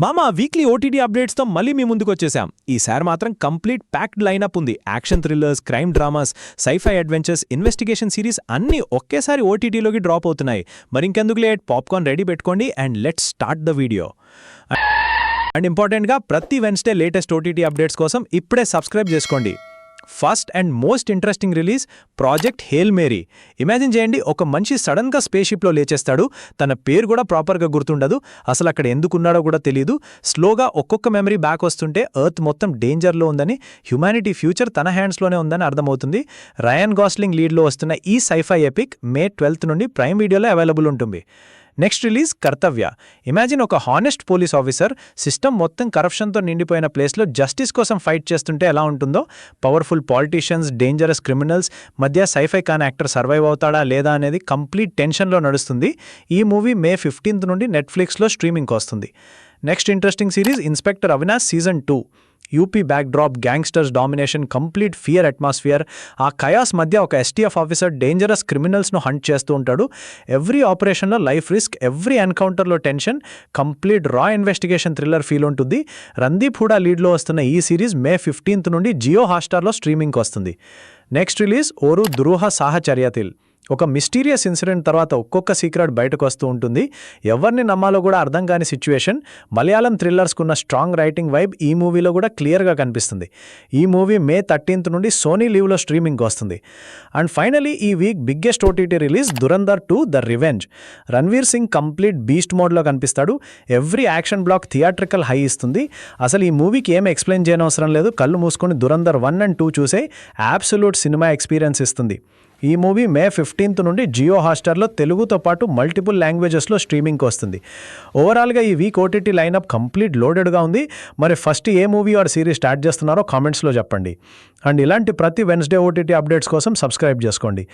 మామ weekly OTT అప్డేట్స్తో మళ్ళీ మీ ముందుకు వచ్చేసాం. ఈసారి మాత్రం కంప్లీట్ ప్యాక్డ్ లైనప్ ఉంది. Action thrillers, crime dramas, scifi adventures, investigation series అన్నీ ఒకేసారి ఓటీటీలోకి డ్రాప్ అవుతున్నాయి. మరింకెందుకు లేట్, పాప్కార్న్ రెడీ పెట్టుకోండి and let's start the video. And ఇంపార్టెంట్గా ప్రతి వెన్స్డే లేటెస్ట్ ఓటీటీ అప్డేట్స్ కోసం ఇప్పుడే సబ్స్క్రైబ్ చేసుకోండి. First and most interesting release project hail Mary. Imagine చేయండి, ఒక మనిషి సడన్గా స్పేస్షిప్లో లేచేస్తాడు. తన పేరు కూడా ప్రాపర్గా గుర్తుండదు, అసలు అక్కడ ఎందుకున్నాడో కూడా తెలియదు. స్లోగా ఒక్కొక్క మెమరీ బ్యాక్ వస్తుంటే ఎర్త్ మొత్తం డేంజర్లో ఉందని, హ్యుమానిటీ ఫ్యూచర్ తన హ్యాండ్స్లోనే ఉందని అర్థమవుతుంది. రయాన్ గాస్లింగ్ లీడ్లో వస్తున్న ఈ సైఫై ఎపిక్ May 12 నుండి ప్రైమ్ వీడియోలో అవైలబుల్ ఉంటుంది. నెక్స్ట్ రిలీజ్ కర్తవ్య. ఇమాజిన్ ఒక హానెస్ట్ పోలీస్ ఆఫీసర్ సిస్టమ్ మొత్తం కరప్షన్తో నిండిపోయిన ప్లేస్లో జస్టిస్ కోసం ఫైట్ చేస్తుంటే ఎలా ఉంటుందో. పవర్ఫుల్ పాలిటీషియన్స్, డేంజరస్ క్రిమినల్స్ మధ్య సైఫై కాన్ యాక్టర్ సర్వైవ్ అవుతాడా లేదా అనేది కంప్లీట్ టెన్షన్లో నడుస్తుంది. ఈ మూవీ May 15 నుండి నెట్ఫ్లిక్స్లో స్ట్రీమింగ్కి వస్తుంది. Next interesting series inspector Avinash season 2. UP backdrop, gangsters domination, complete fear atmosphere. ఆ కయాస్ మధ్య ఒక ఎస్టీఎఫ్ ఆఫీసర్ డేంజరస్ క్రిమినల్స్ను హంట్ చేస్తూ ఉంటాడు. ఎవ్రీ ఆపరేషన్లో లైఫ్ రిస్క్, ఎవ్రీ ఎన్కౌంటర్లో టెన్షన్. కంప్లీట్ రా ఇన్వెస్టిగేషన్ థ్రిల్లర్ ఫీల్ ఉంటుంది. రందీప్ హూడా లీడ్లో వస్తున్న ఈ సిరీస్ May 15 నుండి జియో హాట్స్టార్లో స్ట్రీమింగ్కి వస్తుంది. నెక్స్ట్ రిలీజ్ ఓరు దురూహ సాహచర్యతిల్. ఒక మిస్టీరియస్ ఇన్సిడెంట్ తర్వాత ఒక్కొక్క సీక్రెట్ బయటకు వస్తూ ఉంటుంది. ఎవరిని నమ్మాలో కూడా అర్థం కాని సిచ్యువేషన్. మలయాళం థ్రిల్లర్స్కున్న స్ట్రాంగ్ రైటింగ్ వైబ్ ఈ మూవీలో కూడా క్లియర్గా కనిపిస్తుంది. ఈ మూవీ May 13 నుండి సోనీ లీవ్లో స్ట్రీమింగ్కి వస్తుంది. అండ్ ఫైనలీ ఈ week biggest OTT release Dhurandhar 2 the revenge. Ranveer Singh complete beast మోడ్లో కనిపిస్తాడు. Every action block theatrical high ఇస్తుంది. అసలు ఈ మూవీకి ఏం ఎక్స్ప్లెయిన్ చేయనవసరం లేదు, కళ్ళు మూసుకొని దురంధర్ 1 and 2 చూసే అబ్సల్యూట్ సినిమా ఎక్స్పీరియన్స్ ఇస్తుంది. ఈ మూవీ May 15 నుండి జియో హాట్స్టార్లో తెలుగుతో పాటు మల్టిపుల్ లాంగ్వేజెస్లో స్ట్రీమింగ్కి వస్తుంది. ఓవరాల్గా ఈ వీక్ ఓటీటీ లైనప్ కంప్లీట్ లోడెడ్గా ఉంది. మరి ఫస్ట్ ఏ మూవీ ఆర్ సిరీస్ స్టార్ట్ చేస్తున్నారో కామెంట్స్లో చెప్పండి. అండ్ ఇలాంటి ప్రతి వెన్స్డే ఓటీటీ అప్డేట్స్ కోసం సబ్స్క్రైబ్ చేసుకోండి.